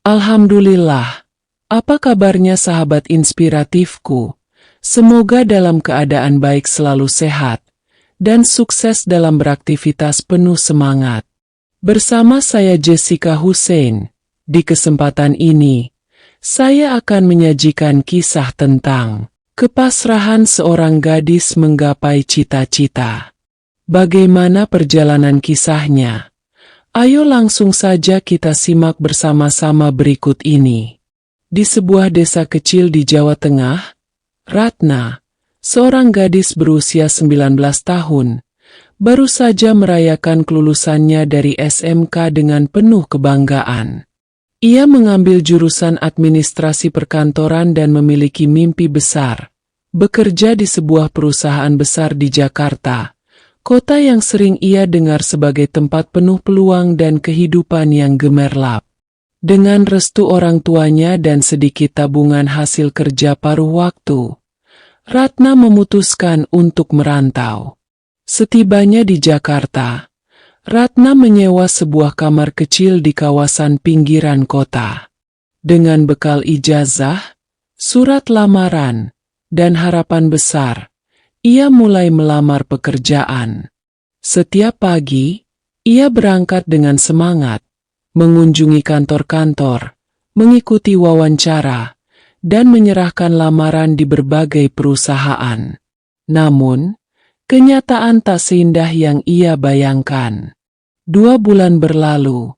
Alhamdulillah. Apa kabarnya sahabat inspiratifku? Semoga dalam keadaan baik, selalu sehat, dan sukses dalam beraktivitas penuh semangat. Bersama saya Jessica Hussein, di kesempatan ini, saya akan menyajikan kisah tentang kepasrahan seorang gadis menggapai cita-cita. Bagaimana perjalanan kisahnya? Ayo langsung saja kita simak bersama-sama berikut ini. Di sebuah desa kecil di Jawa Tengah, Ratna, seorang gadis berusia 19 tahun, baru saja merayakan kelulusannya dari SMK dengan penuh kebanggaan. Ia mengambil jurusan administrasi perkantoran dan memiliki mimpi besar, bekerja di sebuah perusahaan besar di Jakarta, kota yang sering ia dengar sebagai tempat penuh peluang dan kehidupan yang gemerlap. Dengan restu orang tuanya dan sedikit tabungan hasil kerja paruh waktu, Ratna memutuskan untuk merantau. Setibanya di Jakarta, Ratna menyewa sebuah kamar kecil di kawasan pinggiran kota. Dengan bekal ijazah, surat lamaran, dan harapan besar, ia mulai melamar pekerjaan. Setiap pagi, ia berangkat dengan semangat, mengunjungi kantor-kantor, mengikuti wawancara, dan menyerahkan lamaran di berbagai perusahaan. Namun, kenyataan tak seindah yang ia bayangkan. 2 bulan berlalu,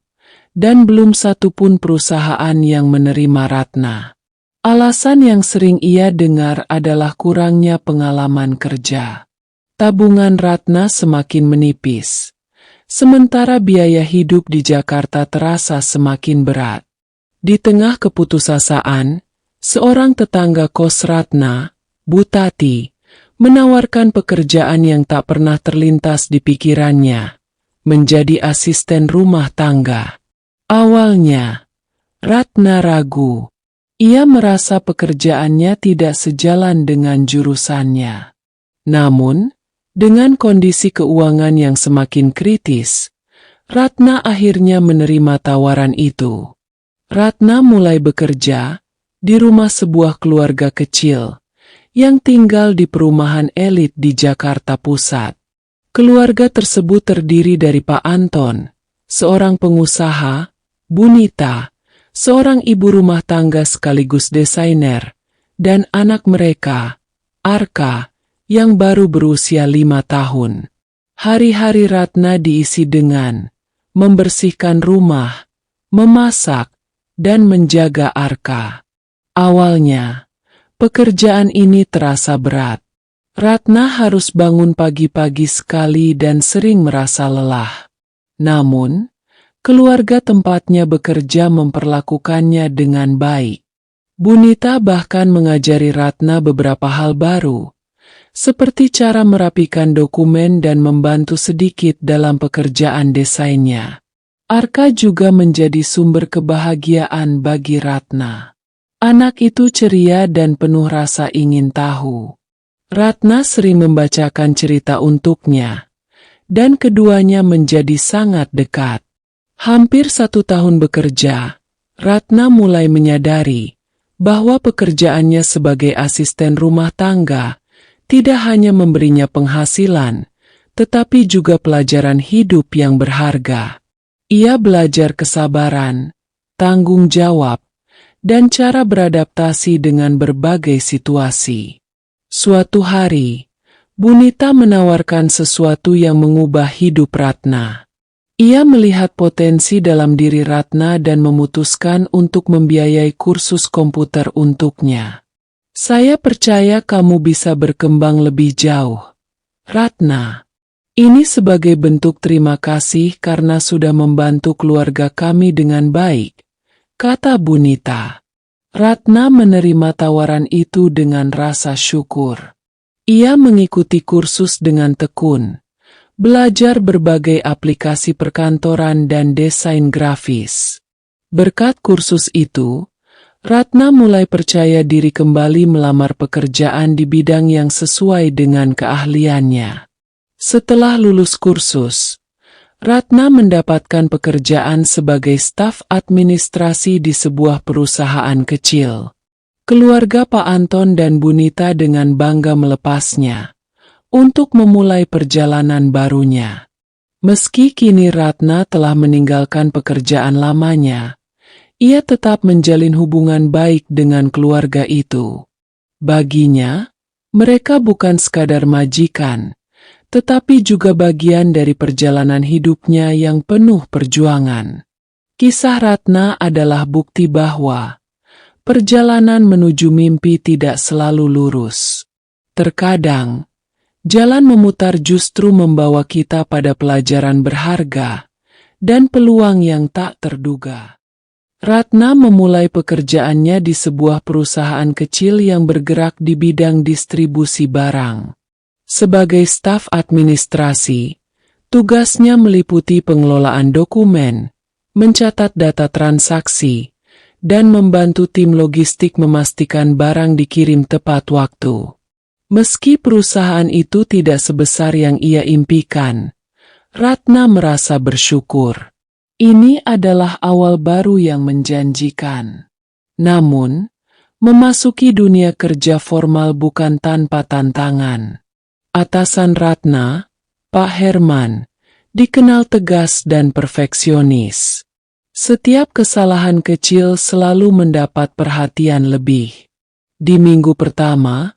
dan belum satu pun perusahaan yang menerima Ratna. Alasan yang sering ia dengar adalah kurangnya pengalaman kerja. Tabungan Ratna semakin menipis, sementara biaya hidup di Jakarta terasa semakin berat. Di tengah keputusasaan, seorang tetangga kos Ratna, Bu Tati, menawarkan pekerjaan yang tak pernah terlintas di pikirannya, menjadi asisten rumah tangga. Awalnya, Ratna ragu. Ia merasa pekerjaannya tidak sejalan dengan jurusannya. Namun, dengan kondisi keuangan yang semakin kritis, Ratna akhirnya menerima tawaran itu. Ratna mulai bekerja di rumah sebuah keluarga kecil yang tinggal di perumahan elit di Jakarta Pusat. Keluarga tersebut terdiri dari Pak Anton, seorang pengusaha, Bu Nita, seorang ibu rumah tangga sekaligus desainer, dan anak mereka, Arka, yang baru berusia 5 tahun. Hari-hari Ratna diisi dengan membersihkan rumah, memasak, dan menjaga Arka. Awalnya, pekerjaan ini terasa berat. Ratna harus bangun pagi-pagi sekali dan sering merasa lelah. Namun, keluarga tempatnya bekerja memperlakukannya dengan baik. Bu Nita bahkan mengajari Ratna beberapa hal baru, seperti cara merapikan dokumen dan membantu sedikit dalam pekerjaan desainnya. Arka juga menjadi sumber kebahagiaan bagi Ratna. Anak itu ceria dan penuh rasa ingin tahu. Ratna sering membacakan cerita untuknya, dan keduanya menjadi sangat dekat. Hampir 1 tahun bekerja, Ratna mulai menyadari bahwa pekerjaannya sebagai asisten rumah tangga tidak hanya memberinya penghasilan, tetapi juga pelajaran hidup yang berharga. Ia belajar kesabaran, tanggung jawab, dan cara beradaptasi dengan berbagai situasi. Suatu hari, Bu Nita menawarkan sesuatu yang mengubah hidup Ratna. Ia melihat potensi dalam diri Ratna dan memutuskan untuk membiayai kursus komputer untuknya. Saya percaya kamu bisa berkembang lebih jauh, Ratna. Ini sebagai bentuk terima kasih karena sudah membantu keluarga kami dengan baik, kata Bu Nita. Ratna menerima tawaran itu dengan rasa syukur. Ia mengikuti kursus dengan tekun, belajar berbagai aplikasi perkantoran dan desain grafis. Berkat kursus itu, Ratna mulai percaya diri kembali melamar pekerjaan di bidang yang sesuai dengan keahliannya. Setelah lulus kursus, Ratna mendapatkan pekerjaan sebagai staf administrasi di sebuah perusahaan kecil. Keluarga Pak Anton dan Bunita dengan bangga melepasnya untuk memulai perjalanan barunya. Meski kini Ratna telah meninggalkan pekerjaan lamanya, ia tetap menjalin hubungan baik dengan keluarga itu. Baginya, mereka bukan sekadar majikan, tetapi juga bagian dari perjalanan hidupnya yang penuh perjuangan. Kisah Ratna adalah bukti bahwa perjalanan menuju mimpi tidak selalu lurus. Terkadang, jalan memutar justru membawa kita pada pelajaran berharga dan peluang yang tak terduga. Ratna memulai pekerjaannya di sebuah perusahaan kecil yang bergerak di bidang distribusi barang. Sebagai staf administrasi, tugasnya meliputi pengelolaan dokumen, mencatat data transaksi, dan membantu tim logistik memastikan barang dikirim tepat waktu. Meski perusahaan itu tidak sebesar yang ia impikan, Ratna merasa bersyukur. Ini adalah awal baru yang menjanjikan. Namun, memasuki dunia kerja formal bukan tanpa tantangan. Atasan Ratna, Pak Herman, dikenal tegas dan perfeksionis. Setiap kesalahan kecil selalu mendapat perhatian lebih. Di minggu pertama,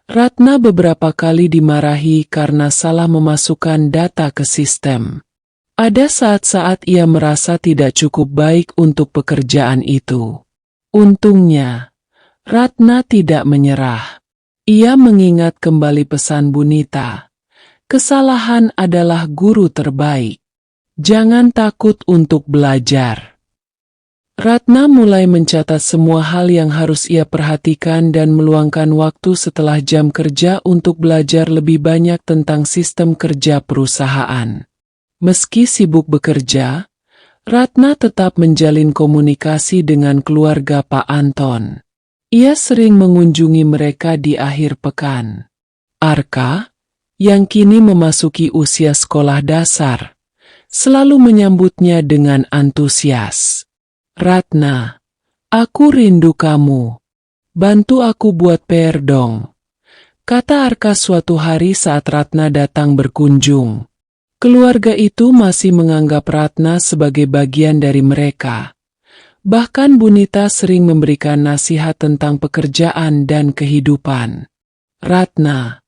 Ratna beberapa kali dimarahi karena salah memasukkan data ke sistem. Ada saat-saat ia merasa tidak cukup baik untuk pekerjaan itu. Untungnya, Ratna tidak menyerah. Ia mengingat kembali pesan Bunita. Kesalahan adalah guru terbaik. Jangan takut untuk belajar. Ratna mulai mencatat semua hal yang harus ia perhatikan dan meluangkan waktu setelah jam kerja untuk belajar lebih banyak tentang sistem kerja perusahaan. Meski sibuk bekerja, Ratna tetap menjalin komunikasi dengan keluarga Pak Anton. Ia sering mengunjungi mereka di akhir pekan. Arka, yang kini memasuki usia sekolah dasar, selalu menyambutnya dengan antusias. Ratna, aku rindu kamu. Bantu aku buat PR dong, kata Arka suatu hari saat Ratna datang berkunjung. Keluarga itu masih menganggap Ratna sebagai bagian dari mereka. Bahkan Bunita sering memberikan nasihat tentang pekerjaan dan kehidupan. Ratna,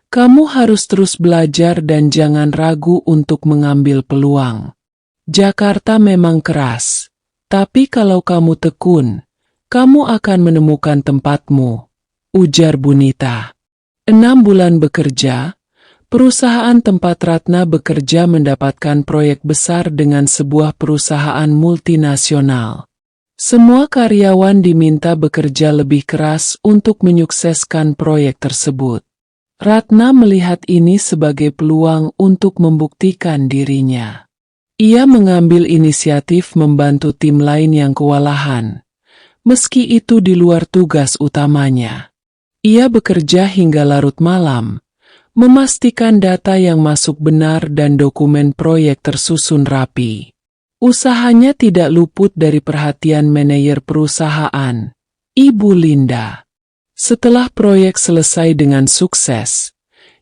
kamu harus terus belajar dan jangan ragu untuk mengambil peluang. Jakarta memang keras, tapi kalau kamu tekun, kamu akan menemukan tempatmu, ujar Bunita. 6 bulan bekerja, perusahaan tempat Ratna bekerja mendapatkan proyek besar dengan sebuah perusahaan multinasional. Semua karyawan diminta bekerja lebih keras untuk menyukseskan proyek tersebut. Ratna melihat ini sebagai peluang untuk membuktikan dirinya. Ia mengambil inisiatif membantu tim lain yang kewalahan, meski itu di luar tugas utamanya. Ia bekerja hingga larut malam, memastikan data yang masuk benar dan dokumen proyek tersusun rapi. Usahanya tidak luput dari perhatian manajer perusahaan, Ibu Linda. Setelah proyek selesai dengan sukses,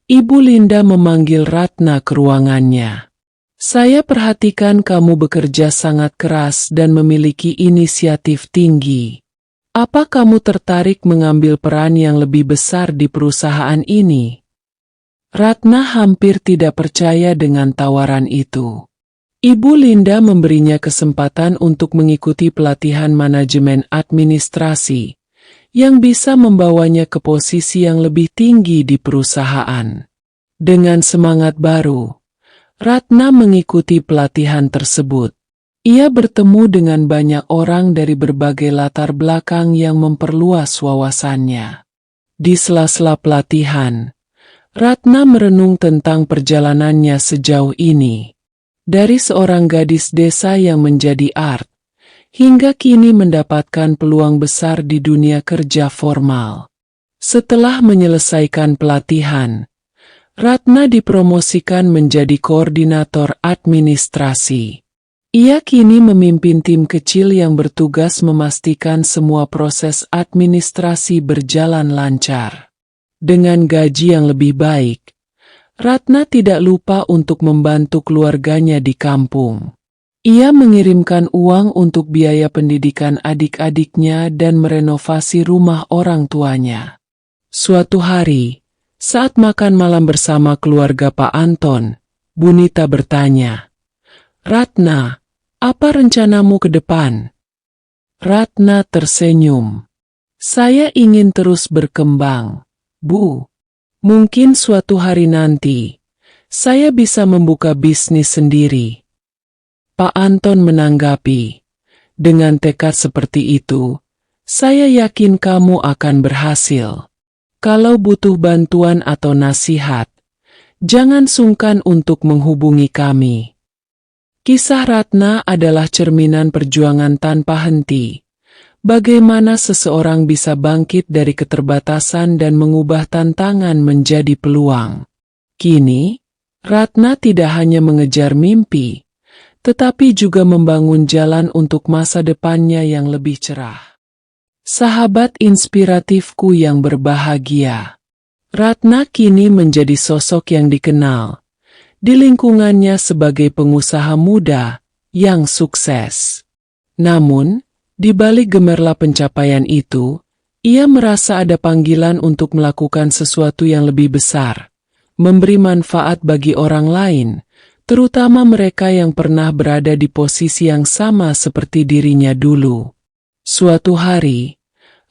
Ibu Linda memanggil Ratna ke ruangannya. Saya perhatikan kamu bekerja sangat keras dan memiliki inisiatif tinggi. Apa kamu tertarik mengambil peran yang lebih besar di perusahaan ini? Ratna hampir tidak percaya dengan tawaran itu. Ibu Linda memberinya kesempatan untuk mengikuti pelatihan manajemen administrasi, yang bisa membawanya ke posisi yang lebih tinggi di perusahaan. Dengan semangat baru, Ratna mengikuti pelatihan tersebut. Ia bertemu dengan banyak orang dari berbagai latar belakang yang memperluas wawasannya. Di sela-sela pelatihan, Ratna merenung tentang perjalanannya sejauh ini. Dari seorang gadis desa yang menjadi art, hingga kini mendapatkan peluang besar di dunia kerja formal. Setelah menyelesaikan pelatihan, Ratna dipromosikan menjadi koordinator administrasi. Ia kini memimpin tim kecil yang bertugas memastikan semua proses administrasi berjalan lancar. Dengan gaji yang lebih baik, Ratna tidak lupa untuk membantu keluarganya di kampung. Ia mengirimkan uang untuk biaya pendidikan adik-adiknya dan merenovasi rumah orang tuanya. Suatu hari, saat makan malam bersama keluarga Pak Anton, Bunita bertanya, "Ratna, apa rencanamu ke depan?" Ratna tersenyum. "Saya ingin terus berkembang, Bu. Mungkin suatu hari nanti, saya bisa membuka bisnis sendiri." Pak Anton menanggapi, "Dengan tekad seperti itu, saya yakin kamu akan berhasil. Kalau butuh bantuan atau nasihat, jangan sungkan untuk menghubungi kami." Kisah Ratna adalah cerminan perjuangan tanpa henti. Bagaimana seseorang bisa bangkit dari keterbatasan dan mengubah tantangan menjadi peluang. Kini, Ratna tidak hanya mengejar mimpi, tetapi juga membangun jalan untuk masa depannya yang lebih cerah. Sahabat inspiratifku yang berbahagia, Ratna kini menjadi sosok yang dikenal di lingkungannya sebagai pengusaha muda yang sukses. Namun, di balik gemerlap pencapaian itu, ia merasa ada panggilan untuk melakukan sesuatu yang lebih besar, memberi manfaat bagi orang lain, terutama mereka yang pernah berada di posisi yang sama seperti dirinya dulu. Suatu hari,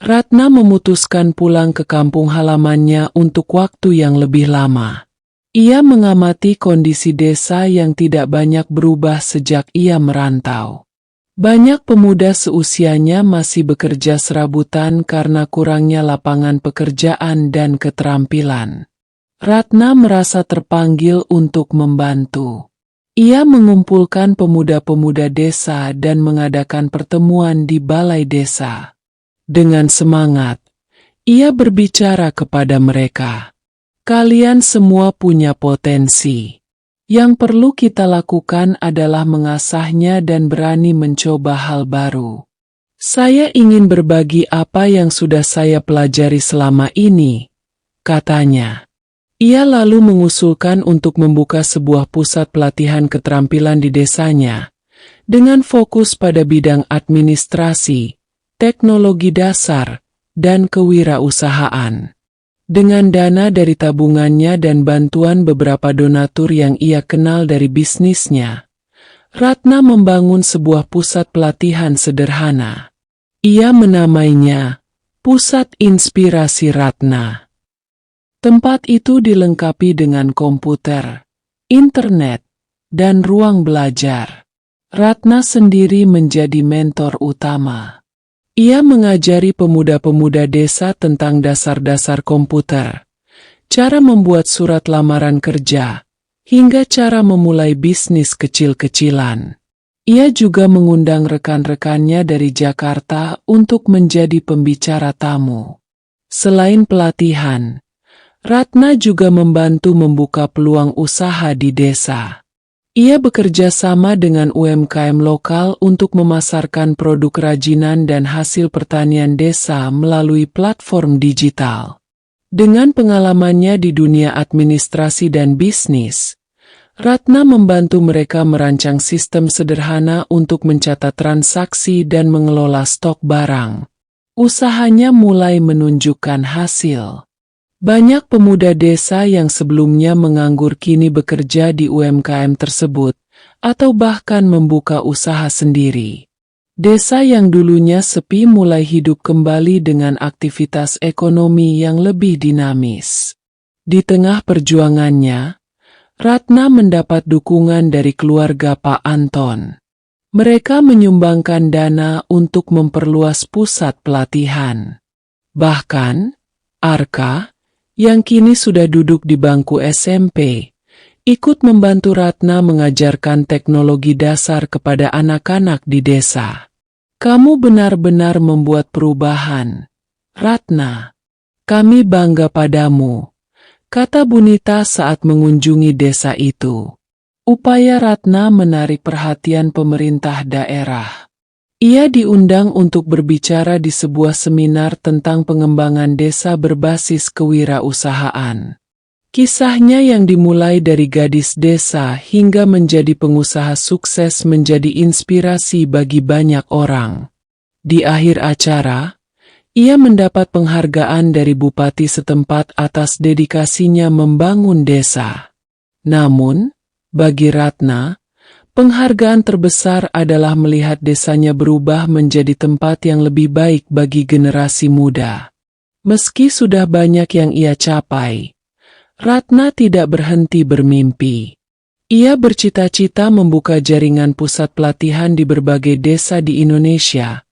Ratna memutuskan pulang ke kampung halamannya untuk waktu yang lebih lama. Ia mengamati kondisi desa yang tidak banyak berubah sejak ia merantau. Banyak pemuda seusianya masih bekerja serabutan karena kurangnya lapangan pekerjaan dan keterampilan. Ratna merasa terpanggil untuk membantu. Ia mengumpulkan pemuda-pemuda desa dan mengadakan pertemuan di balai desa. Dengan semangat, ia berbicara kepada mereka, "Kalian semua punya potensi. Yang perlu kita lakukan adalah mengasahnya dan berani mencoba hal baru. Saya ingin berbagi apa yang sudah saya pelajari selama ini," katanya. Ia lalu mengusulkan untuk membuka sebuah pusat pelatihan keterampilan di desanya, dengan fokus pada bidang administrasi, teknologi dasar, dan kewirausahaan. Dengan dana dari tabungannya dan bantuan beberapa donatur yang ia kenal dari bisnisnya, Ratna membangun sebuah pusat pelatihan sederhana. Ia menamainya Pusat Inspirasi Ratna. Tempat itu dilengkapi dengan komputer, internet, dan ruang belajar. Ratna sendiri menjadi mentor utama. Ia mengajari pemuda-pemuda desa tentang dasar-dasar komputer, cara membuat surat lamaran kerja, hingga cara memulai bisnis kecil-kecilan. Ia juga mengundang rekan-rekannya dari Jakarta untuk menjadi pembicara tamu. Selain pelatihan, Ratna juga membantu membuka peluang usaha di desa. Ia bekerja sama dengan UMKM lokal untuk memasarkan produk kerajinan dan hasil pertanian desa melalui platform digital. Dengan pengalamannya di dunia administrasi dan bisnis, Ratna membantu mereka merancang sistem sederhana untuk mencatat transaksi dan mengelola stok barang. Usahanya mulai menunjukkan hasil. Banyak pemuda desa yang sebelumnya menganggur kini bekerja di UMKM tersebut, atau bahkan membuka usaha sendiri. Desa yang dulunya sepi mulai hidup kembali dengan aktivitas ekonomi yang lebih dinamis. Di tengah perjuangannya, Ratna mendapat dukungan dari keluarga Pak Anton. Mereka menyumbangkan dana untuk memperluas pusat pelatihan. Bahkan, Arka, yang kini sudah duduk di bangku SMP, ikut membantu Ratna mengajarkan teknologi dasar kepada anak-anak di desa. "Kamu benar-benar membuat perubahan, Ratna. Kami bangga padamu. kata Bunita saat mengunjungi desa itu. Upaya Ratna menarik perhatian pemerintah daerah. Ia diundang untuk berbicara di sebuah seminar tentang pengembangan desa berbasis kewirausahaan. Kisahnya yang dimulai dari gadis desa hingga menjadi pengusaha sukses menjadi inspirasi bagi banyak orang. Di akhir acara, ia mendapat penghargaan dari bupati setempat atas dedikasinya membangun desa. Namun, bagi Ratna, penghargaan terbesar adalah melihat desanya berubah menjadi tempat yang lebih baik bagi generasi muda. Meski sudah banyak yang ia capai, Ratna tidak berhenti bermimpi. Ia bercita-cita membuka jaringan pusat pelatihan di berbagai desa di Indonesia,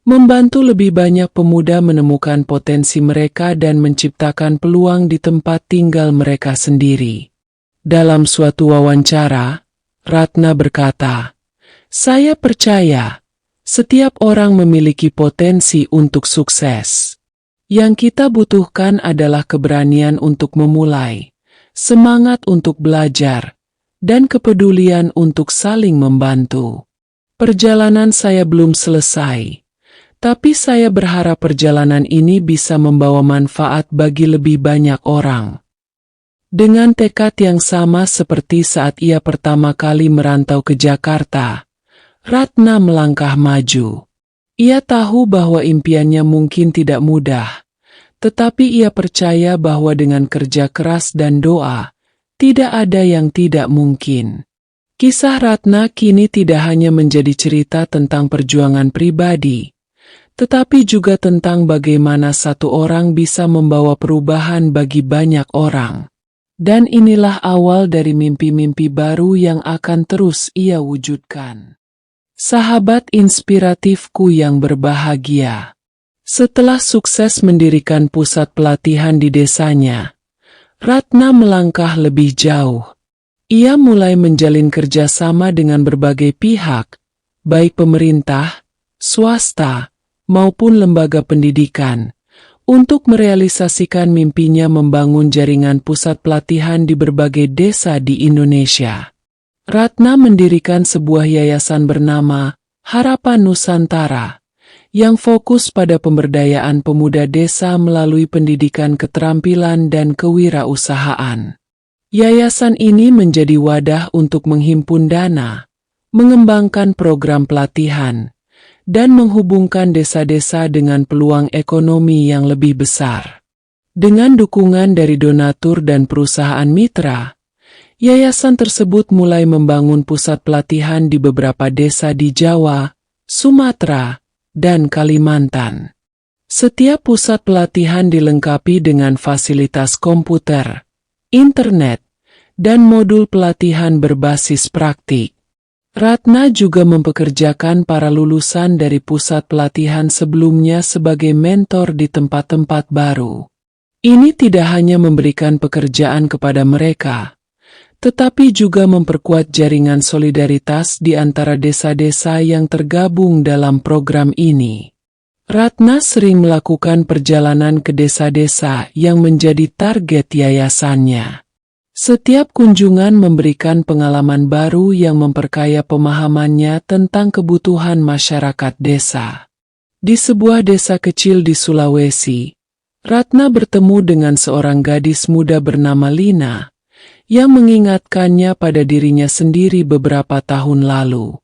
membantu lebih banyak pemuda menemukan potensi mereka dan menciptakan peluang di tempat tinggal mereka sendiri. Dalam suatu wawancara, Ratna berkata, "Saya percaya, setiap orang memiliki potensi untuk sukses. Yang kita butuhkan adalah keberanian untuk memulai, semangat untuk belajar, dan kepedulian untuk saling membantu. Perjalanan saya belum selesai, tapi saya berharap perjalanan ini bisa membawa manfaat bagi lebih banyak orang." Dengan tekad yang sama seperti saat ia pertama kali merantau ke Jakarta, Ratna melangkah maju. Ia tahu bahwa impiannya mungkin tidak mudah, tetapi ia percaya bahwa dengan kerja keras dan doa, tidak ada yang tidak mungkin. Kisah Ratna kini tidak hanya menjadi cerita tentang perjuangan pribadi, tetapi juga tentang bagaimana satu orang bisa membawa perubahan bagi banyak orang. Dan inilah awal dari mimpi-mimpi baru yang akan terus ia wujudkan. Sahabat inspiratifku yang berbahagia. Setelah sukses mendirikan pusat pelatihan di desanya, Ratna melangkah lebih jauh. Ia mulai menjalin kerjasama dengan berbagai pihak, baik pemerintah, swasta, maupun lembaga pendidikan, untuk merealisasikan mimpinya membangun jaringan pusat pelatihan di berbagai desa di Indonesia. Ratna mendirikan sebuah yayasan bernama Harapan Nusantara, yang fokus pada pemberdayaan pemuda desa melalui pendidikan keterampilan dan kewirausahaan. Yayasan ini menjadi wadah untuk menghimpun dana, mengembangkan program pelatihan, dan menghubungkan desa-desa dengan peluang ekonomi yang lebih besar. Dengan dukungan dari donatur dan perusahaan mitra, yayasan tersebut mulai membangun pusat pelatihan di beberapa desa di Jawa, Sumatera, dan Kalimantan. Setiap pusat pelatihan dilengkapi dengan fasilitas komputer, internet, dan modul pelatihan berbasis praktik. Ratna juga mempekerjakan para lulusan dari pusat pelatihan sebelumnya sebagai mentor di tempat-tempat baru. Ini tidak hanya memberikan pekerjaan kepada mereka, tetapi juga memperkuat jaringan solidaritas di antara desa-desa yang tergabung dalam program ini. Ratna sering melakukan perjalanan ke desa-desa yang menjadi target yayasannya. Setiap kunjungan memberikan pengalaman baru yang memperkaya pemahamannya tentang kebutuhan masyarakat desa. Di sebuah desa kecil di Sulawesi, Ratna bertemu dengan seorang gadis muda bernama Lina, yang mengingatkannya pada dirinya sendiri beberapa tahun lalu.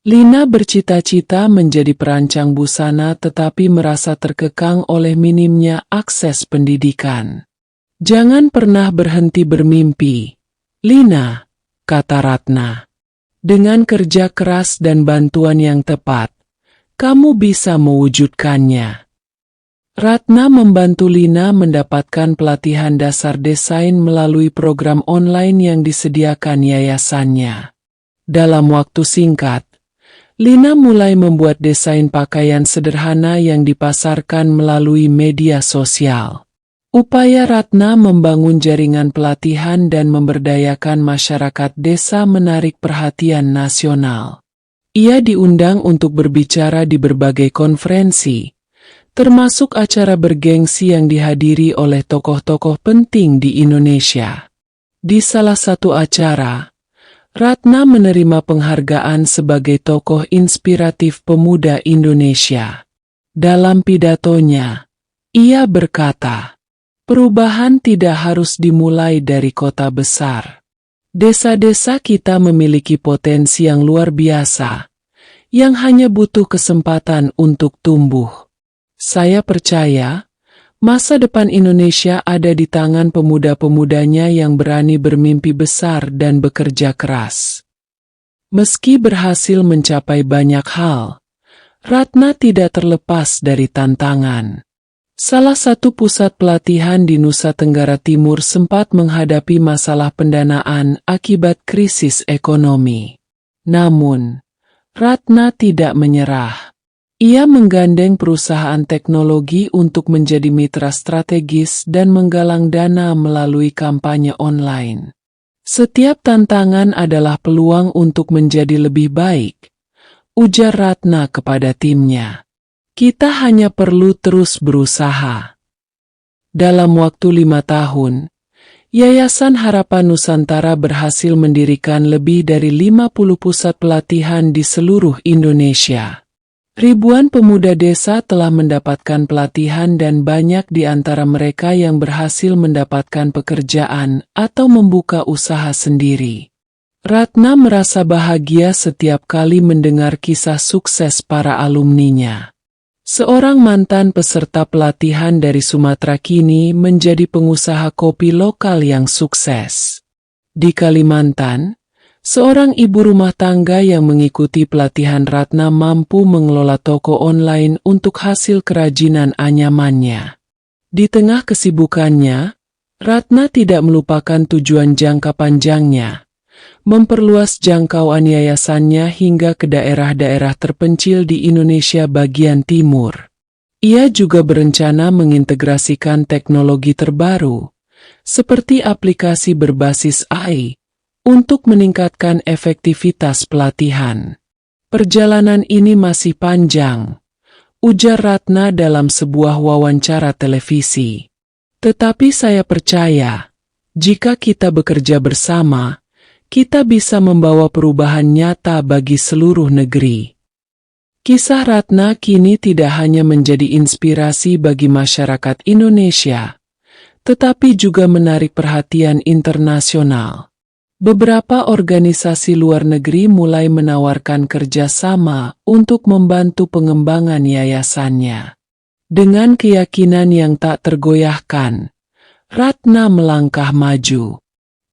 Lina bercita-cita menjadi perancang busana tetapi merasa terkekang oleh minimnya akses pendidikan. "Jangan pernah berhenti bermimpi, Lina," kata Ratna. "Dengan kerja keras dan bantuan yang tepat, kamu bisa mewujudkannya." Ratna membantu Lina mendapatkan pelatihan dasar desain melalui program online yang disediakan yayasannya. Dalam waktu singkat, Lina mulai membuat desain pakaian sederhana yang dipasarkan melalui media sosial. Upaya Ratna membangun jaringan pelatihan dan memberdayakan masyarakat desa menarik perhatian nasional. Ia diundang untuk berbicara di berbagai konferensi, termasuk acara bergengsi yang dihadiri oleh tokoh-tokoh penting di Indonesia. Di salah satu acara, Ratna menerima penghargaan sebagai tokoh inspiratif pemuda Indonesia. Dalam pidatonya, ia berkata, "Perubahan tidak harus dimulai dari kota besar. Desa-desa kita memiliki potensi yang luar biasa, yang hanya butuh kesempatan untuk tumbuh. Saya percaya, masa depan Indonesia ada di tangan pemuda-pemudanya yang berani bermimpi besar dan bekerja keras." Meski berhasil mencapai banyak hal, Ratna tidak terlepas dari tantangan. Salah satu pusat pelatihan di Nusa Tenggara Timur sempat menghadapi masalah pendanaan akibat krisis ekonomi. Namun, Ratna tidak menyerah. Ia menggandeng perusahaan teknologi untuk menjadi mitra strategis dan menggalang dana melalui kampanye online. "Setiap tantangan adalah peluang untuk menjadi lebih baik," ujar Ratna kepada timnya. "Kita hanya perlu terus berusaha." Dalam waktu 5 tahun, Yayasan Harapan Nusantara berhasil mendirikan lebih dari 50 pusat pelatihan di seluruh Indonesia. Ribuan pemuda desa telah mendapatkan pelatihan dan banyak di antara mereka yang berhasil mendapatkan pekerjaan atau membuka usaha sendiri. Ratna merasa bahagia setiap kali mendengar kisah sukses para alumninya. Seorang mantan peserta pelatihan dari Sumatera kini menjadi pengusaha kopi lokal yang sukses. Di Kalimantan, seorang ibu rumah tangga yang mengikuti pelatihan Ratna mampu mengelola toko online untuk hasil kerajinan anyamannya. Di tengah kesibukannya, Ratna tidak melupakan tujuan jangka panjangnya, memperluas jangkauan yayasannya hingga ke daerah-daerah terpencil di Indonesia bagian timur. Ia juga berencana mengintegrasikan teknologi terbaru, seperti aplikasi berbasis AI, untuk meningkatkan efektivitas pelatihan. "Perjalanan ini masih panjang," ujar Ratna dalam sebuah wawancara televisi. "Tetapi saya percaya, jika kita bekerja bersama, kita bisa membawa perubahan nyata bagi seluruh negeri." Kisah Ratna kini tidak hanya menjadi inspirasi bagi masyarakat Indonesia, tetapi juga menarik perhatian internasional. Beberapa organisasi luar negeri mulai menawarkan kerjasama untuk membantu pengembangan yayasannya. Dengan keyakinan yang tak tergoyahkan, Ratna melangkah maju.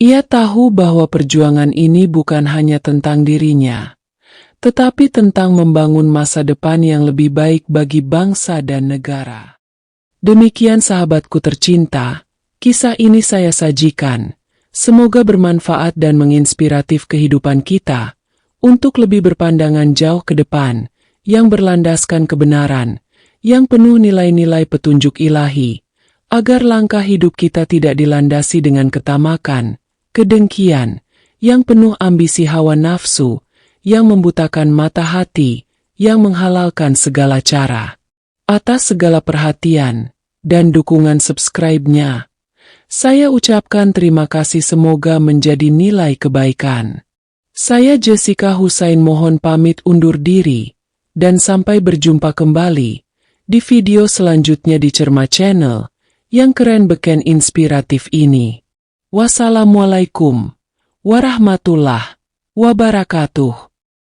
Ia tahu bahwa perjuangan ini bukan hanya tentang dirinya, tetapi tentang membangun masa depan yang lebih baik bagi bangsa dan negara. Demikian sahabatku tercinta, kisah ini saya sajikan. Semoga bermanfaat dan menginspiratif kehidupan kita untuk lebih berpandangan jauh ke depan, yang berlandaskan kebenaran, yang penuh nilai-nilai petunjuk ilahi, agar langkah hidup kita tidak dilandasi dengan ketamakan, kedengkian, yang penuh ambisi hawa nafsu, yang membutakan mata hati, yang menghalalkan segala cara. Atas segala perhatian dan dukungan subscribe-nya, saya ucapkan terima kasih, semoga menjadi nilai kebaikan. Saya Jessica Husain mohon pamit undur diri, dan sampai berjumpa kembali di video selanjutnya di Cerma Channel yang keren beken inspiratif ini. Wassalamualaikum warahmatullahi wabarakatuh.